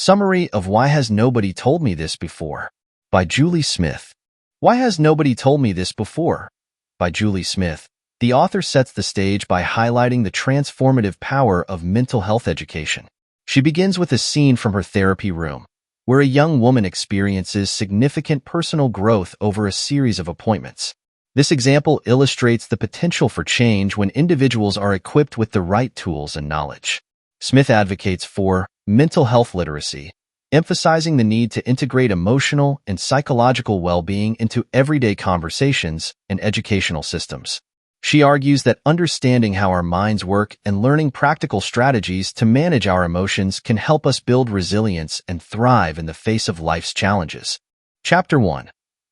Summary of Why Has Nobody Told Me This Before? By Julie Smith. Why Has Nobody Told Me This Before? By Julie Smith. The author sets the stage by highlighting the transformative power of mental health education. She begins with a scene from her therapy room, where a young woman experiences significant personal growth over a series of appointments. This example illustrates the potential for change when individuals are equipped with the right tools and knowledge. Smith advocates for mental health literacy, emphasizing the need to integrate emotional and psychological well-being into everyday conversations and educational systems. She argues that understanding how our minds work and learning practical strategies to manage our emotions can help us build resilience and thrive in the face of life's challenges. Chapter 1.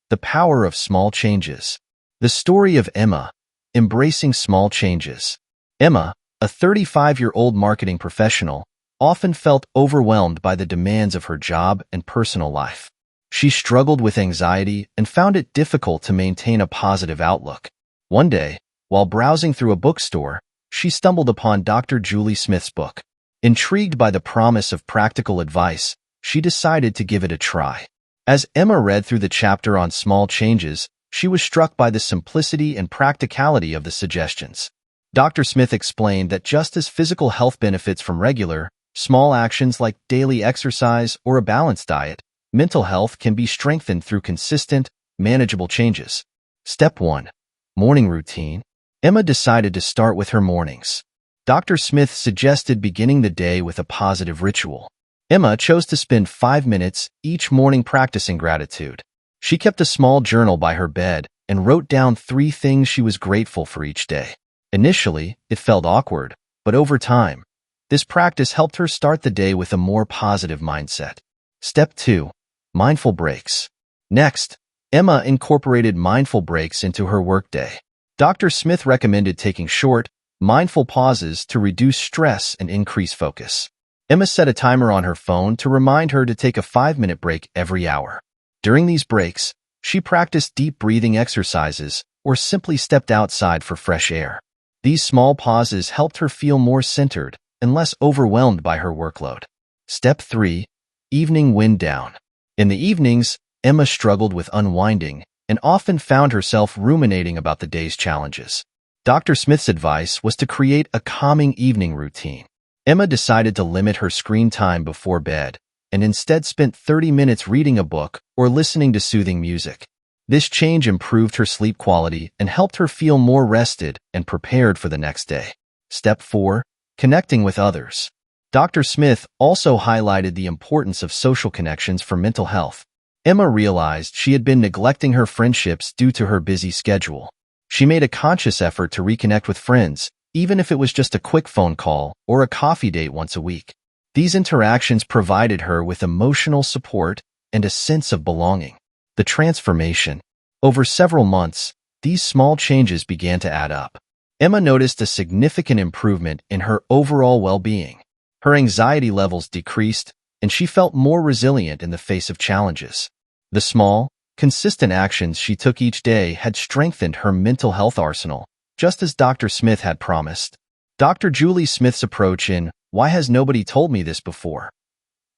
The Power of Small Changes. The story of Emma, embracing small changes. Emma, a 35-year-old marketing professional, often felt overwhelmed by the demands of her job and personal life. She struggled with anxiety and found it difficult to maintain a positive outlook. One day, while browsing through a bookstore, she stumbled upon Dr. Julie Smith's book. Intrigued by the promise of practical advice, she decided to give it a try. As Emma read through the chapter on small changes, she was struck by the simplicity and practicality of the suggestions. Dr. Smith explained that just as physical health benefits from regular, small actions like daily exercise or a balanced diet, mental health can be strengthened through consistent, manageable changes. Step 1. Morning routine. Emma decided to start with her mornings. Dr. Smith suggested beginning the day with a positive ritual. Emma chose to spend 5 minutes each morning practicing gratitude. She kept a small journal by her bed and wrote down 3 things she was grateful for each day. Initially, it felt awkward, but over time, this practice helped her start the day with a more positive mindset. Step 2. Mindful breaks. Next, Emma incorporated mindful breaks into her workday. Dr. Smith recommended taking short, mindful pauses to reduce stress and increase focus. Emma set a timer on her phone to remind her to take a 5-minute break every hour. During these breaks, she practiced deep breathing exercises or simply stepped outside for fresh air. These small pauses helped her feel more centered and less overwhelmed by her workload. Step 3. Evening wind down. In the evenings, Emma struggled with unwinding and often found herself ruminating about the day's challenges. Dr. Smith's advice was to create a calming evening routine. Emma decided to limit her screen time before bed and instead spent 30 minutes reading a book or listening to soothing music. This change improved her sleep quality and helped her feel more rested and prepared for the next day. Step 4. Connecting with others. Dr. Smith also highlighted the importance of social connections for mental health. Emma realized she had been neglecting her friendships due to her busy schedule. She made a conscious effort to reconnect with friends, even if it was just a quick phone call or a coffee date once a week. These interactions provided her with emotional support and a sense of belonging. The transformation. Over several months, these small changes began to add up. Emma noticed a significant improvement in her overall well-being. Her anxiety levels decreased, and she felt more resilient in the face of challenges. The small, consistent actions she took each day had strengthened her mental health arsenal, just as Dr. Smith had promised. Dr. Julie Smith's approach in Why Has Nobody Told Me This Before?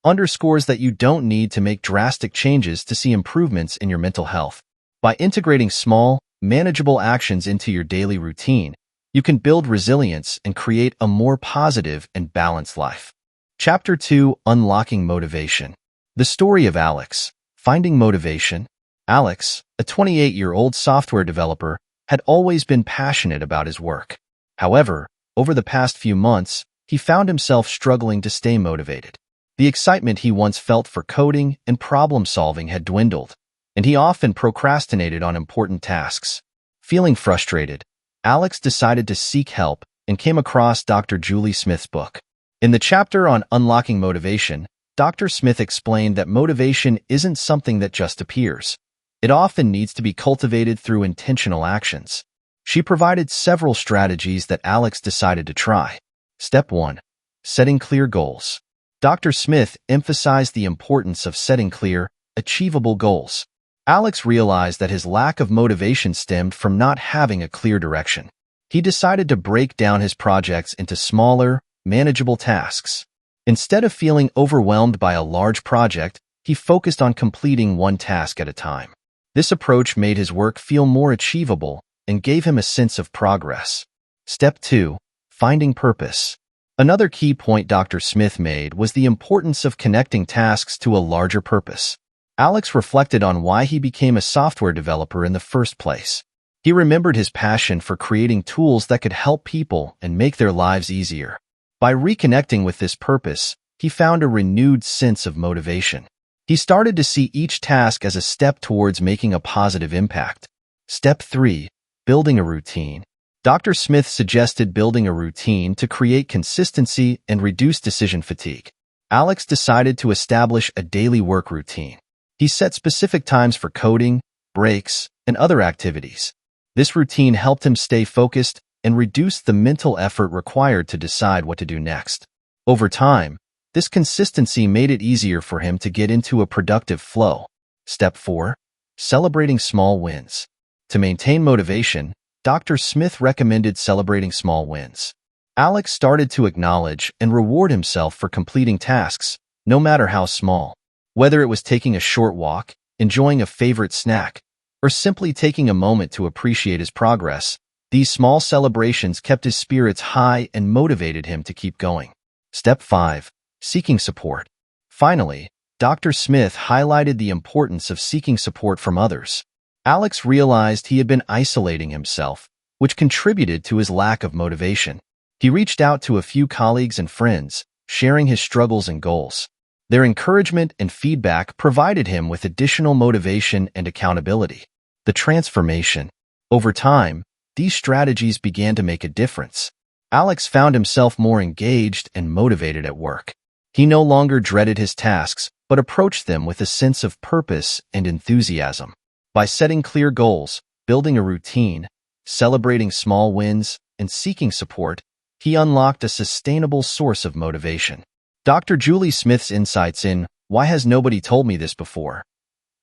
Underscores that you don't need to make drastic changes to see improvements in your mental health. By integrating small, manageable actions into your daily routine, you can build resilience and create a more positive and balanced life. Chapter 2. Unlocking Motivation. The story of Alex, finding motivation. Alex, a 28-year-old software developer, had always been passionate about his work. However, over the past few months, he found himself struggling to stay motivated. The excitement he once felt for coding and problem-solving had dwindled, and he often procrastinated on important tasks. Feeling frustrated, Alex decided to seek help and came across Dr. Julie Smith's book. In the chapter on Unlocking Motivation, Dr. Smith explained that motivation isn't something that just appears. It often needs to be cultivated through intentional actions. She provided several strategies that Alex decided to try. Step 1. Setting clear goals. Dr. Smith emphasized the importance of setting clear, achievable goals. Alex realized that his lack of motivation stemmed from not having a clear direction. He decided to break down his projects into smaller, manageable tasks. Instead of feeling overwhelmed by a large project, he focused on completing one task at a time. This approach made his work feel more achievable and gave him a sense of progress. Step 2. Finding purpose. Another key point Dr. Smith made was the importance of connecting tasks to a larger purpose. Alex reflected on why he became a software developer in the first place. He remembered his passion for creating tools that could help people and make their lives easier. By reconnecting with this purpose, he found a renewed sense of motivation. He started to see each task as a step towards making a positive impact. Step 3. Building a routine. Dr. Smith suggested building a routine to create consistency and reduce decision fatigue. Alex decided to establish a daily work routine. He set specific times for coding, breaks, and other activities. This routine helped him stay focused and reduce the mental effort required to decide what to do next. Over time, this consistency made it easier for him to get into a productive flow. Step 4. Celebrating small wins. To maintain motivation, Dr. Smith recommended celebrating small wins. Alex started to acknowledge and reward himself for completing tasks, no matter how small. Whether it was taking a short walk, enjoying a favorite snack, or simply taking a moment to appreciate his progress, these small celebrations kept his spirits high and motivated him to keep going. Step 5. Seeking support. Finally, Dr. Smith highlighted the importance of seeking support from others. Alex realized he had been isolating himself, which contributed to his lack of motivation. He reached out to a few colleagues and friends, sharing his struggles and goals. Their encouragement and feedback provided him with additional motivation and accountability. The transformation. Over time, these strategies began to make a difference. Alex found himself more engaged and motivated at work. He no longer dreaded his tasks, but approached them with a sense of purpose and enthusiasm. By setting clear goals, building a routine, celebrating small wins, and seeking support, he unlocked a sustainable source of motivation. Dr. Julie Smith's insights in Why Has Nobody Told Me This Before?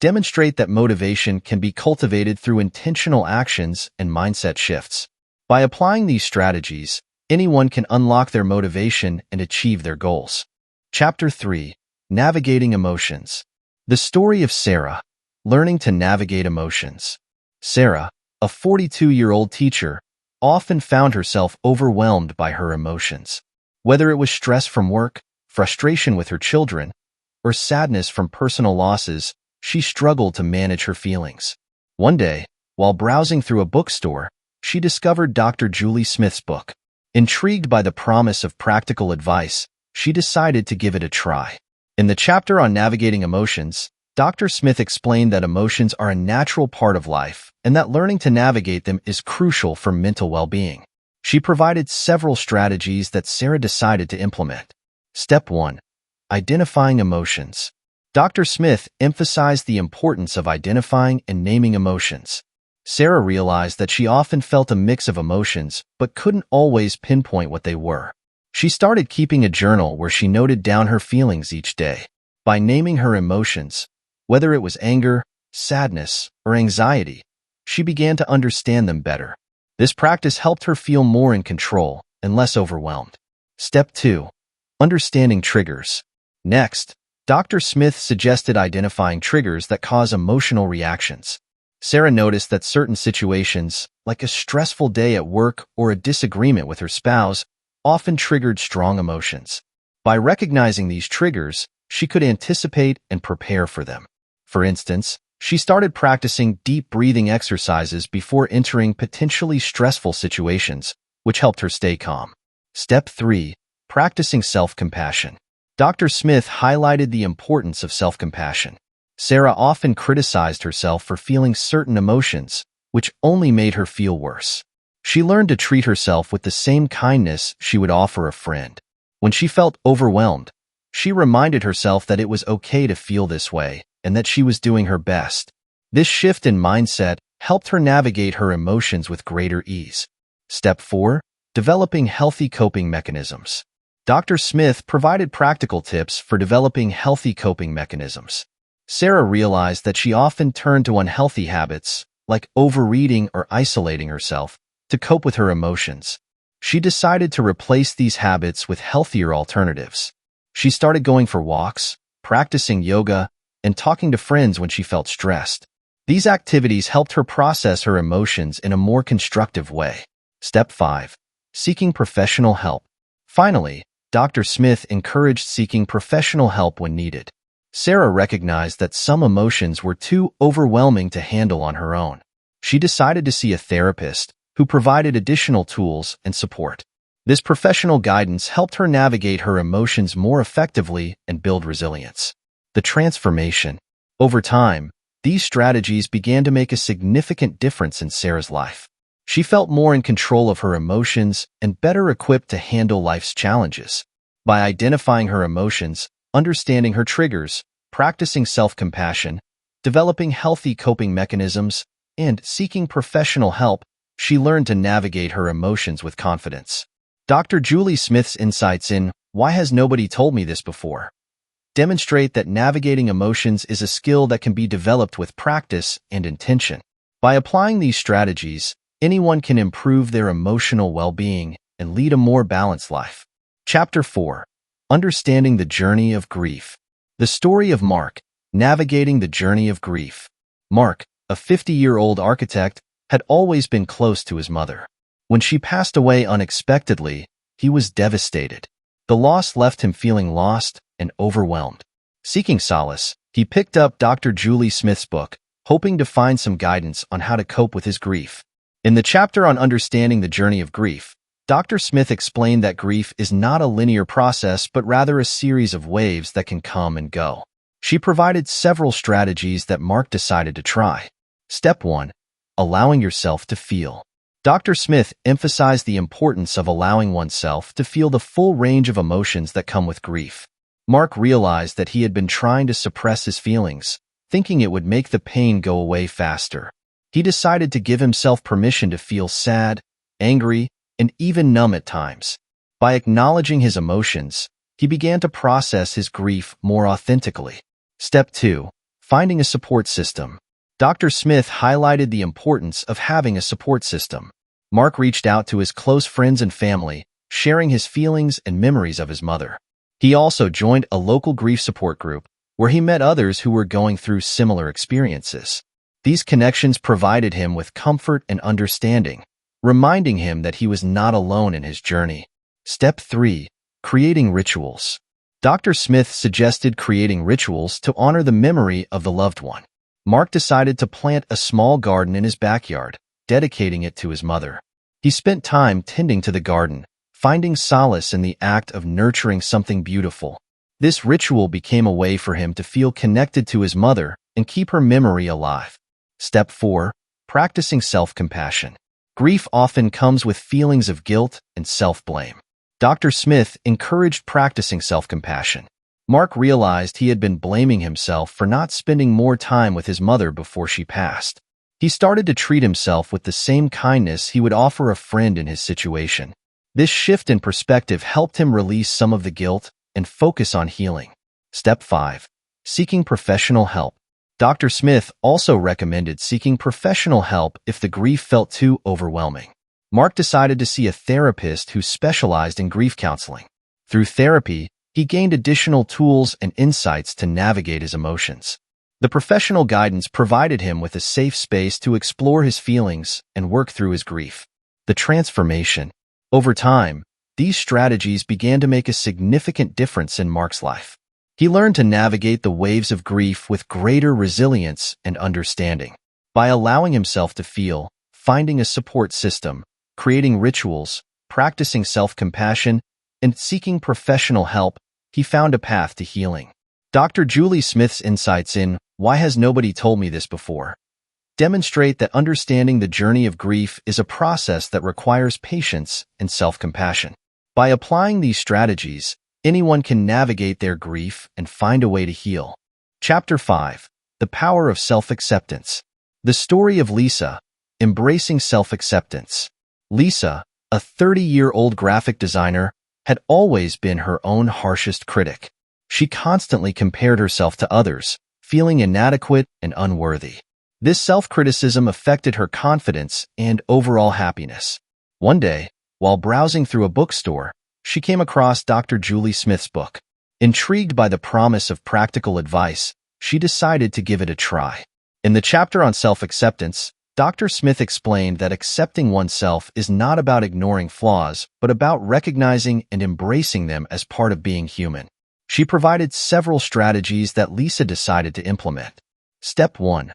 Demonstrate that motivation can be cultivated through intentional actions and mindset shifts. By applying these strategies, anyone can unlock their motivation and achieve their goals. Chapter 3. Navigating Emotions. The story of Sarah. Learning to navigate emotions. Sarah, a 42-year-old teacher, often found herself overwhelmed by her emotions. Whether it was stress from work, frustration with her children, or sadness from personal losses, she struggled to manage her feelings. One day, while browsing through a bookstore, she discovered Dr. Julie Smith's book. Intrigued by the promise of practical advice, she decided to give it a try. In the chapter on navigating emotions, Dr. Smith explained that emotions are a natural part of life and that learning to navigate them is crucial for mental well-being. She provided several strategies that Sarah decided to implement. Step 1. Identifying emotions. Dr. Smith emphasized the importance of identifying and naming emotions. Sarah realized that she often felt a mix of emotions but couldn't always pinpoint what they were. She started keeping a journal where she noted down her feelings each day. By naming her emotions, whether it was anger, sadness, or anxiety, she began to understand them better. This practice helped her feel more in control and less overwhelmed. Step 2. Understanding triggers. Next, Dr. Smith suggested identifying triggers that cause emotional reactions. Sarah noticed that certain situations, like a stressful day at work or a disagreement with her spouse, often triggered strong emotions. By recognizing these triggers, she could anticipate and prepare for them. For instance, she started practicing deep breathing exercises before entering potentially stressful situations, which helped her stay calm. Step 3. Practicing self-compassion. Dr. Smith highlighted the importance of self-compassion. Sarah often criticized herself for feeling certain emotions, which only made her feel worse. She learned to treat herself with the same kindness she would offer a friend. When she felt overwhelmed, she reminded herself that it was okay to feel this way and that she was doing her best. This shift in mindset helped her navigate her emotions with greater ease. Step 4. Developing healthy coping mechanisms. Dr. Smith provided practical tips for developing healthy coping mechanisms. Sarah realized that she often turned to unhealthy habits, like overeating or isolating herself, to cope with her emotions. She decided to replace these habits with healthier alternatives. She started going for walks, practicing yoga, and talking to friends when she felt stressed. These activities helped her process her emotions in a more constructive way. Step 5. Seeking professional help. Finally, Dr. Smith encouraged seeking professional help when needed. Sarah recognized that some emotions were too overwhelming to handle on her own. She decided to see a therapist who provided additional tools and support. This professional guidance helped her navigate her emotions more effectively and build resilience. The transformation. Over time, these strategies began to make a significant difference in Sarah's life. She felt more in control of her emotions and better equipped to handle life's challenges. By identifying her emotions, understanding her triggers, practicing self-compassion, developing healthy coping mechanisms, and seeking professional help, she learned to navigate her emotions with confidence. Dr. Julie Smith's insights in Why Has Nobody Told Me This Before? Demonstrate that navigating emotions is a skill that can be developed with practice and intention. By applying these strategies, anyone can improve their emotional well-being and lead a more balanced life. Chapter 4. Understanding the Journey of Grief. The story of Mark, navigating the journey of grief. Mark, a 50-year-old architect, had always been close to his mother. When she passed away unexpectedly, he was devastated. The loss left him feeling lost and overwhelmed. Seeking solace, he picked up Dr. Julie Smith's book, hoping to find some guidance on how to cope with his grief. In the chapter on understanding the journey of grief, Dr. Smith explained that grief is not a linear process but rather a series of waves that can come and go. She provided several strategies that Mark decided to try. Step 1. Allowing yourself to feel. Dr. Smith emphasized the importance of allowing oneself to feel the full range of emotions that come with grief. Mark realized that he had been trying to suppress his feelings, thinking it would make the pain go away faster. He decided to give himself permission to feel sad, angry, and even numb at times. By acknowledging his emotions, he began to process his grief more authentically. Step 2. Finding a support system. Dr. Smith highlighted the importance of having a support system. Mark reached out to his close friends and family, sharing his feelings and memories of his mother. He also joined a local grief support group, where he met others who were going through similar experiences. These connections provided him with comfort and understanding, reminding him that he was not alone in his journey. Step 3. Creating rituals. Dr. Smith suggested creating rituals to honor the memory of the loved one. Mark decided to plant a small garden in his backyard, dedicating it to his mother. He spent time tending to the garden, finding solace in the act of nurturing something beautiful. This ritual became a way for him to feel connected to his mother and keep her memory alive. Step 4. Practicing self-compassion. Grief often comes with feelings of guilt and self-blame. Dr. Smith encouraged practicing self-compassion. Mark realized he had been blaming himself for not spending more time with his mother before she passed. He started to treat himself with the same kindness he would offer a friend in his situation. This shift in perspective helped him release some of the guilt and focus on healing. Step 5. Seeking professional help. Dr. Smith also recommended seeking professional help if the grief felt too overwhelming. Mark decided to see a therapist who specialized in grief counseling. Through therapy, he gained additional tools and insights to navigate his emotions. The professional guidance provided him with a safe space to explore his feelings and work through his grief. The transformation. Over time, these strategies began to make a significant difference in Mark's life. He learned to navigate the waves of grief with greater resilience and understanding. By allowing himself to feel, finding a support system, creating rituals, practicing self-compassion, and seeking professional help, he found a path to healing. Dr. Julie Smith's insights in Why Has Nobody Told Me This Before? Demonstrate that understanding the journey of grief is a process that requires patience and self-compassion. By applying these strategies, anyone can navigate their grief and find a way to heal. Chapter 5. The Power of Self-Acceptance. The story of Lisa, embracing self-acceptance. Lisa, a 30-year-old graphic designer, had always been her own harshest critic. She constantly compared herself to others, feeling inadequate and unworthy. This self-criticism affected her confidence and overall happiness. One day, while browsing through a bookstore, she came across Dr. Julie Smith's book. Intrigued by the promise of practical advice, she decided to give it a try. In the chapter on self-acceptance, Dr. Smith explained that accepting oneself is not about ignoring flaws, but about recognizing and embracing them as part of being human. She provided several strategies that Lisa decided to implement. Step 1.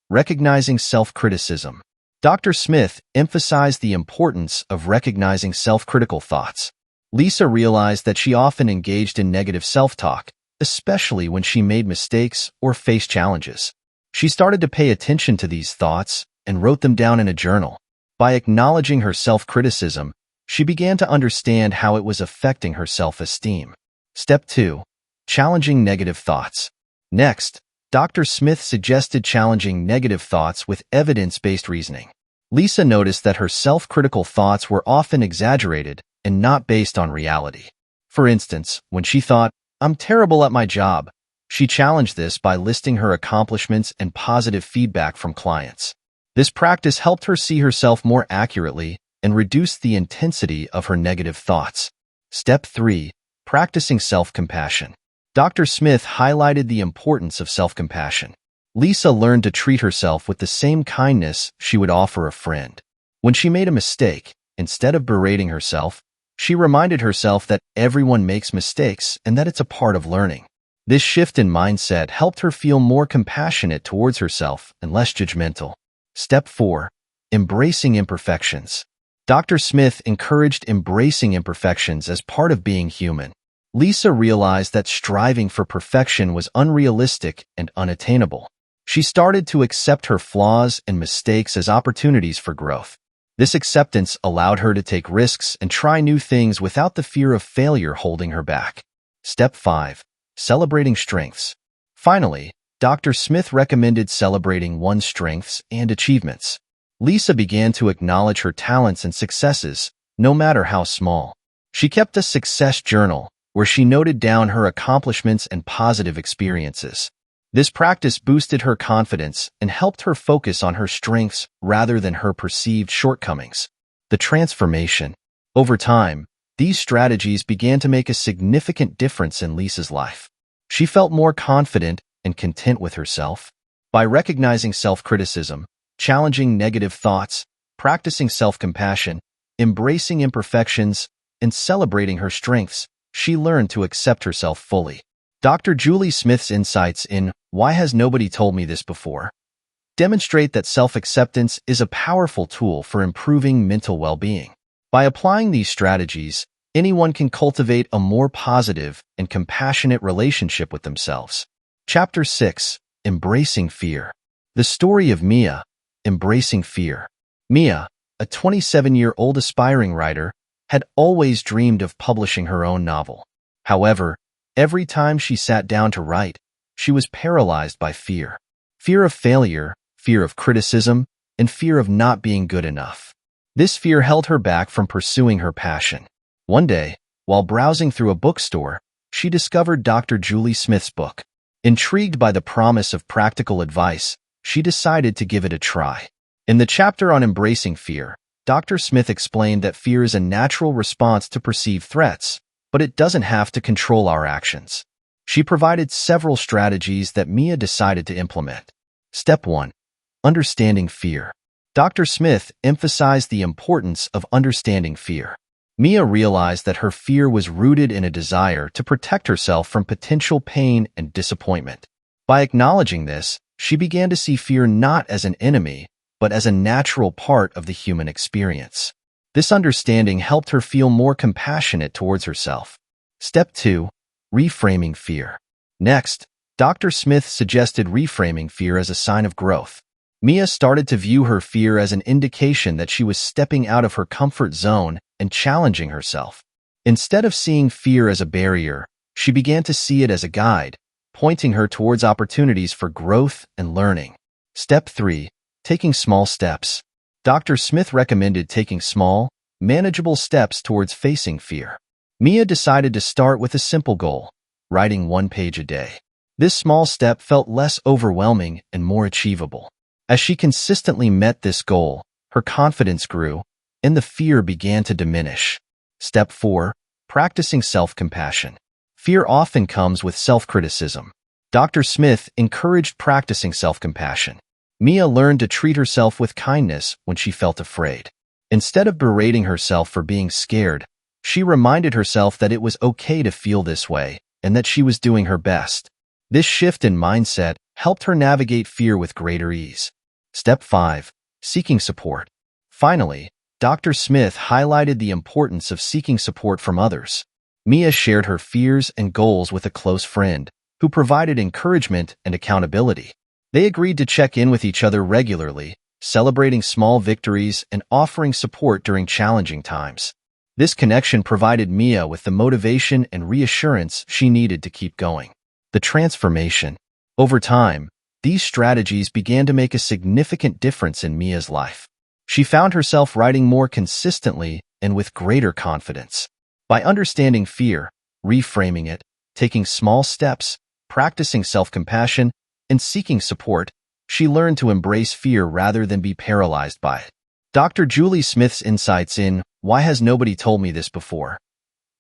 Recognizing self-criticism. Dr. Smith emphasized the importance of recognizing self-critical thoughts. Lisa realized that she often engaged in negative self-talk, especially when she made mistakes or faced challenges. She started to pay attention to these thoughts and wrote them down in a journal. By acknowledging her self-criticism, she began to understand how it was affecting her self-esteem. Step 2. Challenging negative thoughts. Next, Dr. Smith suggested challenging negative thoughts with evidence-based reasoning. Lisa noticed that her self-critical thoughts were often exaggerated and not based on reality. For instance, when she thought, "I'm terrible at my job," she challenged this by listing her accomplishments and positive feedback from clients. This practice helped her see herself more accurately and reduce the intensity of her negative thoughts. Step 3. Practicing self-compassion. Dr. Smith highlighted the importance of self-compassion. Lisa learned to treat herself with the same kindness she would offer a friend. When she made a mistake, instead of berating herself, she reminded herself that everyone makes mistakes and that it's a part of learning. This shift in mindset helped her feel more compassionate towards herself and less judgmental. Step 4. Embracing imperfections. Dr. Smith encouraged embracing imperfections as part of being human. Lisa realized that striving for perfection was unrealistic and unattainable. She started to accept her flaws and mistakes as opportunities for growth. This acceptance allowed her to take risks and try new things without the fear of failure holding her back. Step 5. Celebrating strengths. Finally, Dr. Smith recommended celebrating one's strengths and achievements. Lisa began to acknowledge her talents and successes, no matter how small. She kept a success journal where she noted down her accomplishments and positive experiences. This practice boosted her confidence and helped her focus on her strengths rather than her perceived shortcomings. The transformation. Over time, these strategies began to make a significant difference in Lisa's life. She felt more confident and content with herself. By recognizing self-criticism, challenging negative thoughts, practicing self-compassion, embracing imperfections, and celebrating her strengths, she learned to accept herself fully. Dr. Julie Smith's insights in Why Has Nobody Told Me This Before? Demonstrate that self-acceptance is a powerful tool for improving mental well-being. By applying these strategies, anyone can cultivate a more positive and compassionate relationship with themselves. Chapter 6. Embracing Fear. The story of Mia, embracing fear. Mia, a 27-year-old aspiring writer, had always dreamed of publishing her own novel. However, every time she sat down to write, she was paralyzed by fear. Fear of failure, fear of criticism, and fear of not being good enough. This fear held her back from pursuing her passion. One day, while browsing through a bookstore, she discovered Dr. Julie Smith's book. Intrigued by the promise of practical advice, she decided to give it a try. In the chapter on embracing fear, Dr. Smith explained that fear is a natural response to perceived threats, but it doesn't have to control our actions. She provided several strategies that Mia decided to implement. Step 1. Understanding fear. Dr. Smith emphasized the importance of understanding fear. Mia realized that her fear was rooted in a desire to protect herself from potential pain and disappointment. By acknowledging this, she began to see fear not as an enemy, but as a natural part of the human experience. This understanding helped her feel more compassionate towards herself. Step 2. Reframing fear. Next, Dr. Smith suggested reframing fear as a sign of growth. Mia started to view her fear as an indication that she was stepping out of her comfort zone and challenging herself. Instead of seeing fear as a barrier, she began to see it as a guide, pointing her towards opportunities for growth and learning. Step 3. Taking small steps. Dr. Smith recommended taking small, manageable steps towards facing fear. Mia decided to start with a simple goal, writing 1 page a day. This small step felt less overwhelming and more achievable. As she consistently met this goal, her confidence grew, and the fear began to diminish. Step 4. Practicing self-compassion. Fear often comes with self-criticism. Dr. Smith encouraged practicing self-compassion. Mia learned to treat herself with kindness when she felt afraid. Instead of berating herself for being scared, she reminded herself that it was okay to feel this way and that she was doing her best. This shift in mindset helped her navigate fear with greater ease. Step 5. Seeking support. Finally, Dr. Smith highlighted the importance of seeking support from others. Mia shared her fears and goals with a close friend, who provided encouragement and accountability. They agreed to check in with each other regularly, celebrating small victories and offering support during challenging times. This connection provided Mia with the motivation and reassurance she needed to keep going. The transformation. Over time, these strategies began to make a significant difference in Mia's life. She found herself writing more consistently and with greater confidence. By understanding fear, reframing it, taking small steps, practicing self-compassion, and seeking support, she learned to embrace fear rather than be paralyzed by it. Dr. Julie Smith's insights in Why Has Nobody Told Me This Before?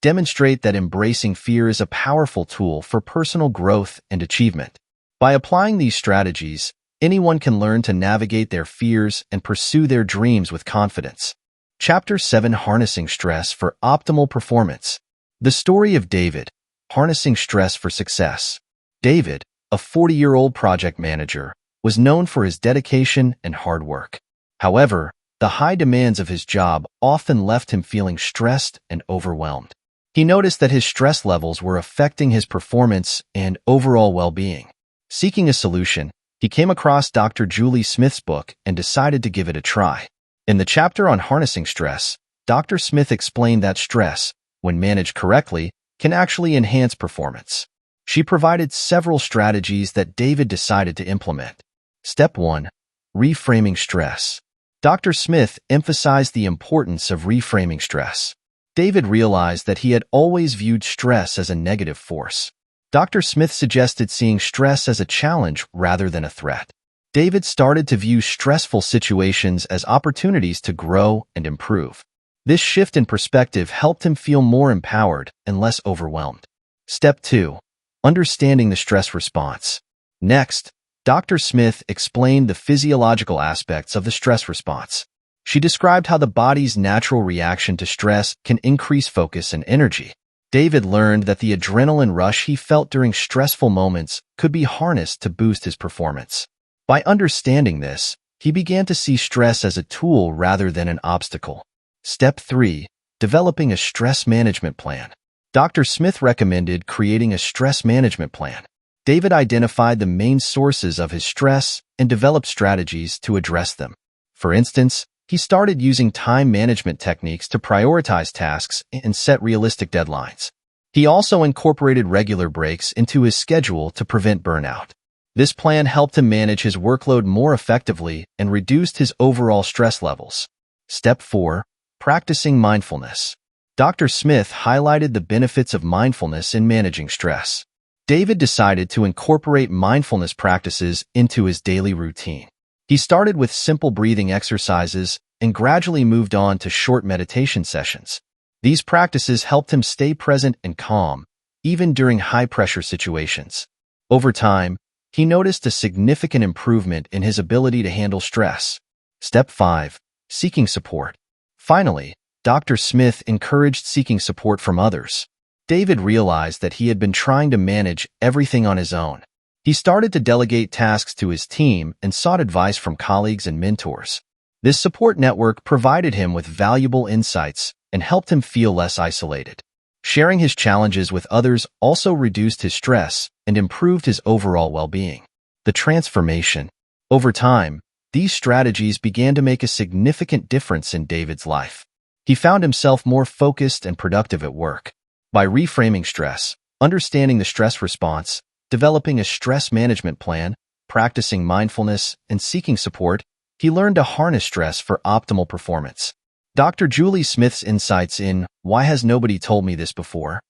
Demonstrate that embracing fear is a powerful tool for personal growth and achievement. By applying these strategies, anyone can learn to navigate their fears and pursue their dreams with confidence. Chapter 7. Harnessing Stress for Optimal Performance. The story of David, harnessing stress for success. David, a 40-year-old project manager, was known for his dedication and hard work. However, the high demands of his job often left him feeling stressed and overwhelmed. He noticed that his stress levels were affecting his performance and overall well-being. Seeking a solution, he came across Dr. Julie Smith's book and decided to give it a try. In the chapter on harnessing stress, Dr. Smith explained that stress, when managed correctly, can actually enhance performance. She provided several strategies that David decided to implement. Step 1. Reframing stress. Dr. Smith emphasized the importance of reframing stress. David realized that he had always viewed stress as a negative force. Dr. Smith suggested seeing stress as a challenge rather than a threat. David started to view stressful situations as opportunities to grow and improve. This shift in perspective helped him feel more empowered and less overwhelmed. Step 2. Understanding the stress response. Next, Dr. Smith explained the physiological aspects of the stress response. She described how the body's natural reaction to stress can increase focus and energy. David learned that the adrenaline rush he felt during stressful moments could be harnessed to boost his performance. By understanding this, he began to see stress as a tool rather than an obstacle. Step 3. Developing a stress management plan. Dr. Smith recommended creating a stress management plan. David identified the main sources of his stress and developed strategies to address them. For instance, he started using time management techniques to prioritize tasks and set realistic deadlines. He also incorporated regular breaks into his schedule to prevent burnout. This plan helped him manage his workload more effectively and reduced his overall stress levels. Step 4. Practicing mindfulness. Dr. Smith highlighted the benefits of mindfulness in managing stress. David decided to incorporate mindfulness practices into his daily routine. He started with simple breathing exercises and gradually moved on to short meditation sessions. These practices helped him stay present and calm, even during high-pressure situations. Over time, he noticed a significant improvement in his ability to handle stress. Step 5. Seeking support. Finally, Dr. Smith encouraged seeking support from others. David realized that he had been trying to manage everything on his own. He started to delegate tasks to his team and sought advice from colleagues and mentors. This support network provided him with valuable insights and helped him feel less isolated. Sharing his challenges with others also reduced his stress and improved his overall well-being. The transformation. Over time, these strategies began to make a significant difference in David's life. He found himself more focused and productive at work. By reframing stress, understanding the stress response, developing a stress management plan, practicing mindfulness, and seeking support, he learned to harness stress for optimal performance. Dr. Julie Smith's insights in Why Has Nobody Told Me This Before?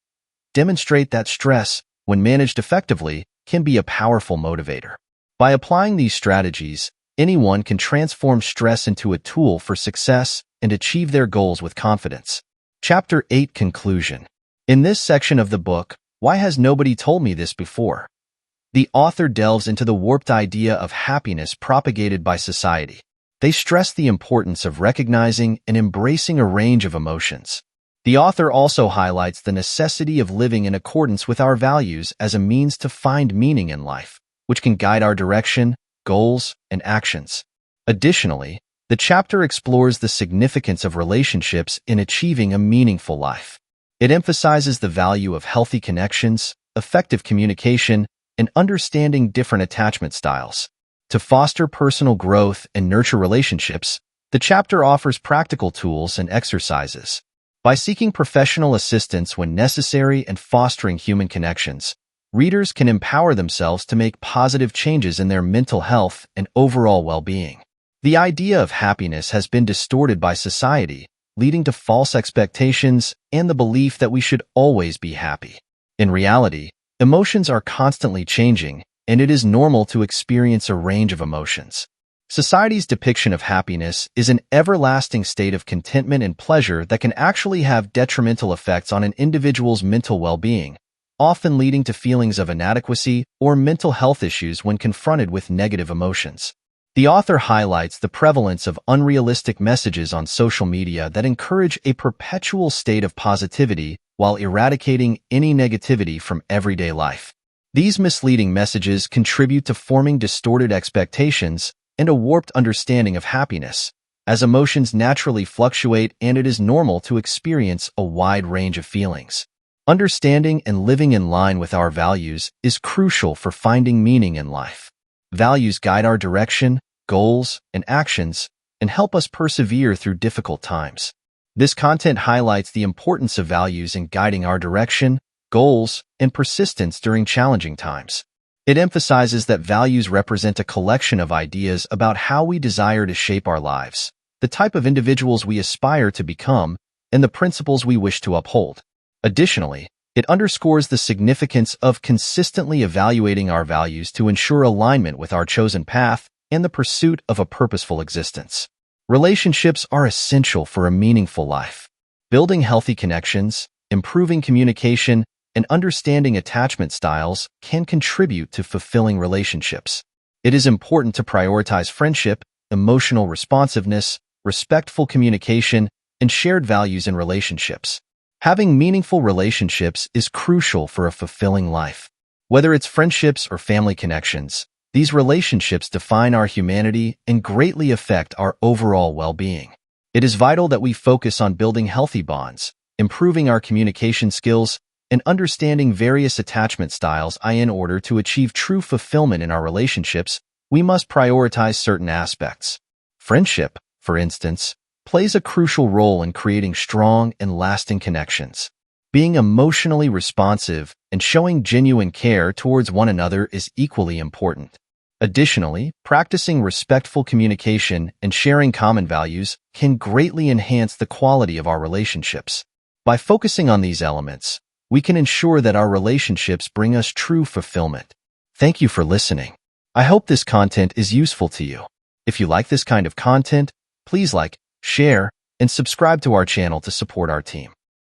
Demonstrate that stress, when managed effectively, can be a powerful motivator. By applying these strategies, anyone can transform stress into a tool for success and achieve their goals with confidence. Chapter 8. Conclusion. In this section of the book, Why has nobody told me this before? The author delves into the warped idea of happiness propagated by society. They stress the importance of recognizing and embracing a range of emotions. The author also highlights the necessity of living in accordance with our values as a means to find meaning in life, which can guide our direction, goals, and actions. Additionally, the chapter explores the significance of relationships in achieving a meaningful life. It emphasizes the value of healthy connections, effective communication, and understanding different attachment styles. To foster personal growth and nurture relationships, the chapter offers practical tools and exercises. By seeking professional assistance when necessary and fostering human connections, readers can empower themselves to make positive changes in their mental health and overall well-being. The idea of happiness has been distorted by society, leading to false expectations and the belief that we should always be happy. In reality, emotions are constantly changing, and it is normal to experience a range of emotions. Society's depiction of happiness is an everlasting state of contentment and pleasure that can actually have detrimental effects on an individual's mental well-being, often leading to feelings of inadequacy or mental health issues when confronted with negative emotions. The author highlights the prevalence of unrealistic messages on social media that encourage a perpetual state of positivity while eradicating any negativity from everyday life. These misleading messages contribute to forming distorted expectations and a warped understanding of happiness, as emotions naturally fluctuate and it is normal to experience a wide range of feelings. Understanding and living in line with our values is crucial for finding meaning in life. Values guide our direction, goals, and actions, and help us persevere through difficult times. This content highlights the importance of values in guiding our direction, goals, and persistence during challenging times. It emphasizes that values represent a collection of ideas about how we desire to shape our lives, the type of individuals we aspire to become, and the principles we wish to uphold. Additionally, it underscores the significance of consistently evaluating our values to ensure alignment with our chosen path and the pursuit of a purposeful existence. Relationships are essential for a meaningful life. Building healthy connections, improving communication, and understanding attachment styles can contribute to fulfilling relationships. It is important to prioritize friendship, emotional responsiveness, respectful communication, and shared values in relationships. Having meaningful relationships is crucial for a fulfilling life. Whether it's friendships or family connections, these relationships define our humanity and greatly affect our overall well-being. It is vital that we focus on building healthy bonds, improving our communication skills, and understanding various attachment styles. In order to achieve true fulfillment in our relationships, we must prioritize certain aspects. Friendship, for instance, plays a crucial role in creating strong and lasting connections. Being emotionally responsive and showing genuine care towards one another is equally important. Additionally, practicing respectful communication and sharing common values can greatly enhance the quality of our relationships. By focusing on these elements, we can ensure that our relationships bring us true fulfillment. Thank you for listening. I hope this content is useful to you. If you like this kind of content, please like, share, and subscribe to our channel to support our team.